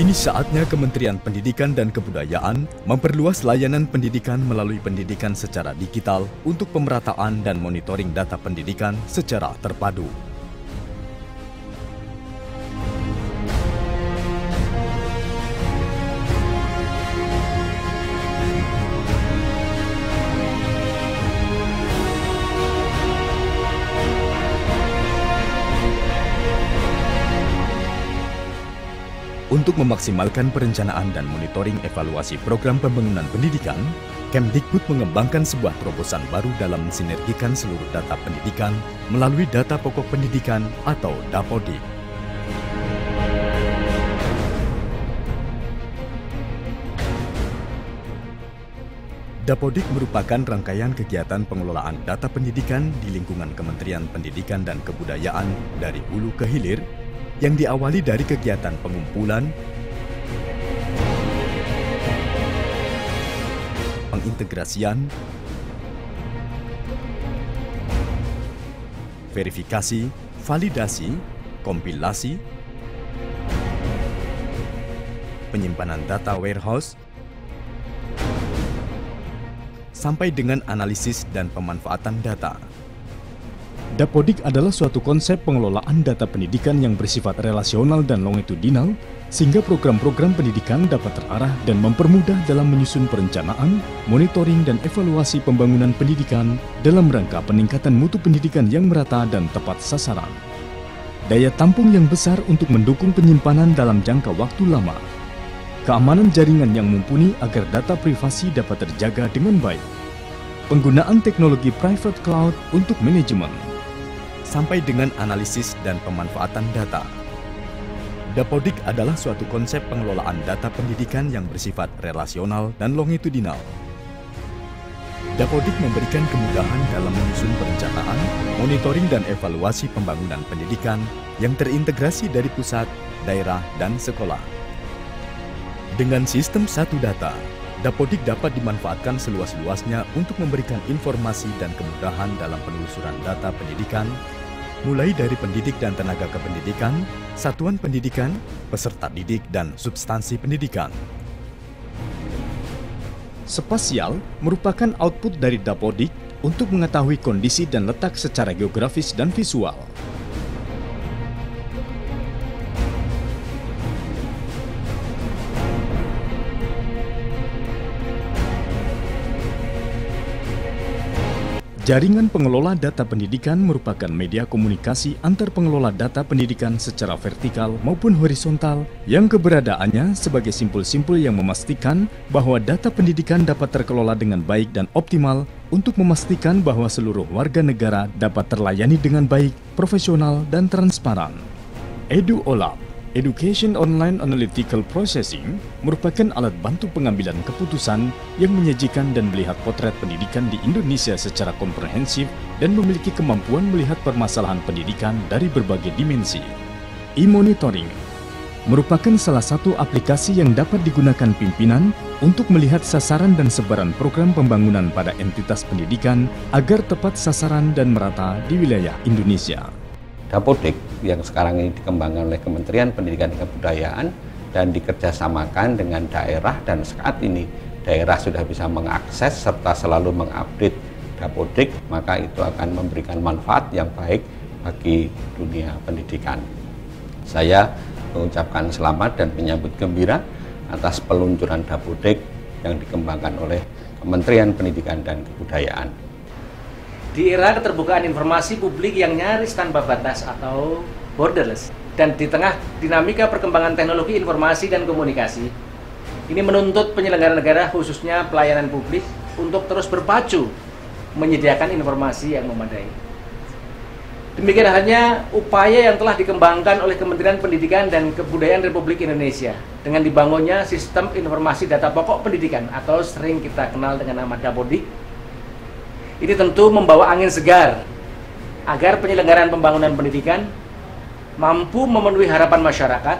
Kini saatnya Kementerian Pendidikan dan Kebudayaan memperluas layanan pendidikan melalui pendidikan secara digital untuk pemerataan dan monitoring data pendidikan secara terpadu. Untuk memaksimalkan perencanaan dan monitoring evaluasi program pembangunan pendidikan, Kemdikbud mengembangkan sebuah terobosan baru dalam mensinergikan seluruh data pendidikan melalui data pokok pendidikan atau Dapodik. Dapodik merupakan rangkaian kegiatan pengelolaan data pendidikan di lingkungan Kementerian Pendidikan dan Kebudayaan dari hulu ke hilir, yang diawali dari kegiatan pengumpulan, pengintegrasian, verifikasi, validasi, kompilasi, penyimpanan data warehouse, sampai dengan analisis dan pemanfaatan data. Dapodik adalah suatu konsep pengelolaan data pendidikan yang bersifat relasional dan longitudinal, sehingga program-program pendidikan dapat terarah dan mempermudah dalam menyusun perencanaan, monitoring, dan evaluasi pembangunan pendidikan dalam rangka peningkatan mutu pendidikan yang merata dan tepat sasaran. Daya tampung yang besar untuk mendukung penyimpanan dalam jangka waktu lama. Keamanan jaringan yang mumpuni agar data privasi dapat terjaga dengan baik. Penggunaan teknologi private cloud untuk manajemen, sampai dengan analisis dan pemanfaatan data. Dapodik adalah suatu konsep pengelolaan data pendidikan yang bersifat relasional dan longitudinal. Dapodik memberikan kemudahan dalam menyusun perencanaan, monitoring dan evaluasi pembangunan pendidikan yang terintegrasi dari pusat, daerah, dan sekolah. Dengan sistem satu data, Dapodik dapat dimanfaatkan seluas-luasnya untuk memberikan informasi dan kemudahan dalam penelusuran data pendidikan, mulai dari pendidik dan tenaga kependidikan, satuan pendidikan, peserta didik, dan substansi pendidikan. Spasial merupakan output dari Dapodik untuk mengetahui kondisi dan letak secara geografis dan visual. Jaringan pengelola data pendidikan merupakan media komunikasi antar pengelola data pendidikan secara vertikal maupun horizontal yang keberadaannya sebagai simpul-simpul yang memastikan bahwa data pendidikan dapat terkelola dengan baik dan optimal untuk memastikan bahwa seluruh warga negara dapat terlayani dengan baik, profesional, dan transparan. EduOlab, Education Online Analytical Processing, merupakan alat bantu pengambilan keputusan yang menyajikan dan melihat potret pendidikan di Indonesia secara komprehensif dan memiliki kemampuan melihat permasalahan pendidikan dari berbagai dimensi. E-Monitoring merupakan salah satu aplikasi yang dapat digunakan pimpinan untuk melihat sasaran dan sebaran program pembangunan pada entitas pendidikan agar tepat sasaran dan merata di wilayah Indonesia. Dapodik yang sekarang ini dikembangkan oleh Kementerian Pendidikan dan Kebudayaan dan dikerjasamakan dengan daerah, dan saat ini daerah sudah bisa mengakses serta selalu mengupdate Dapodik, maka itu akan memberikan manfaat yang baik bagi dunia pendidikan. Saya mengucapkan selamat dan menyambut gembira atas peluncuran Dapodik yang dikembangkan oleh Kementerian Pendidikan dan Kebudayaan. Di era keterbukaan informasi publik yang nyaris tanpa batas atau borderless, dan di tengah dinamika perkembangan teknologi informasi dan komunikasi, ini menuntut penyelenggara negara khususnya pelayanan publik untuk terus berpacu menyediakan informasi yang memadai. Demikian halnya upaya yang telah dikembangkan oleh Kementerian Pendidikan dan Kebudayaan Republik Indonesia dengan dibangunnya sistem informasi data pokok pendidikan atau sering kita kenal dengan nama Dapodik. Ini tentu membawa angin segar agar penyelenggaraan pembangunan pendidikan mampu memenuhi harapan masyarakat,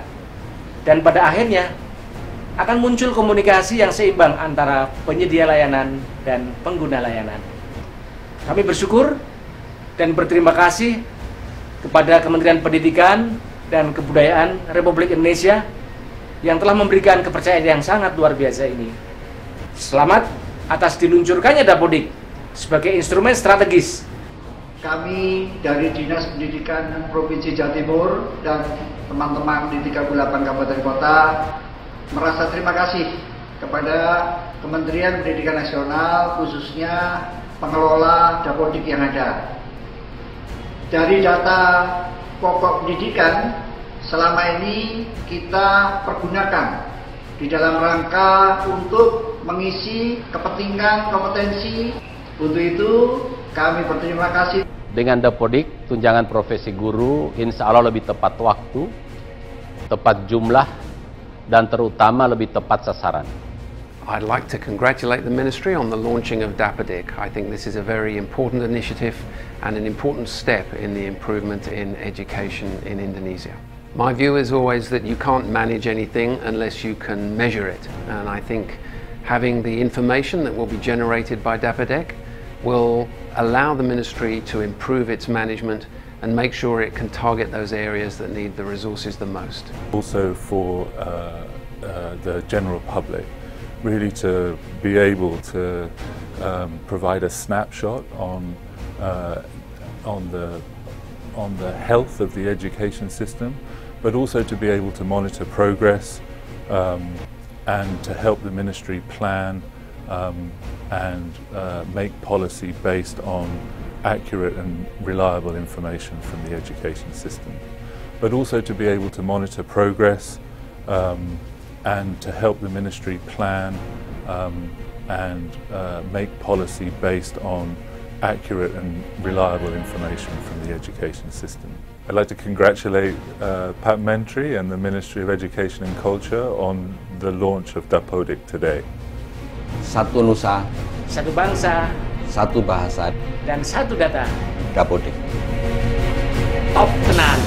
dan pada akhirnya akan muncul komunikasi yang seimbang antara penyedia layanan dan pengguna layanan. Kami bersyukur dan berterima kasih kepada Kementerian Pendidikan dan Kebudayaan Republik Indonesia yang telah memberikan kepercayaan yang sangat luar biasa ini. Selamat atas diluncurkannya Dapodik sebagai instrumen strategis. Kami dari Dinas Pendidikan Provinsi Jawa Timur dan teman-teman di 38 kabupaten kota merasa terima kasih kepada Kementerian Pendidikan Nasional, khususnya pengelola Dapodik yang ada. Dari data pokok pendidikan, selama ini kita pergunakan di dalam rangka untuk mengisi kepentingan kompetensi. Untuk itu kami berterima kasih. Dengan Dapodik, tunjangan profesi guru insya Allah lebih tepat waktu, tepat jumlah, dan terutama lebih tepat sasaran. I'd like to congratulate the Ministry on the launching of Dapodik. I think this is a very important initiative and an important step in the improvement in education in Indonesia. My view is always that you can't manage anything unless you can measure it. And I think having the information that will be generated by Dapodik will allow the Ministry to improve its management and make sure it can target those areas that need the resources the most. Also for the general public, really to be able to provide a snapshot on the health of the education system, but also to be able to monitor progress and to help the Ministry plan and make policy based on accurate and reliable information from the education system, but also to be able to monitor progress and to help the Ministry plan and make policy based on accurate and reliable information from the education system. I'd like to congratulate Pak Menteri and the Ministry of Education and Culture on the launch of Dapodik today. Satu nusa, Satu bangsa satu bahasa, dan satu data. Dapodik. Top tenan.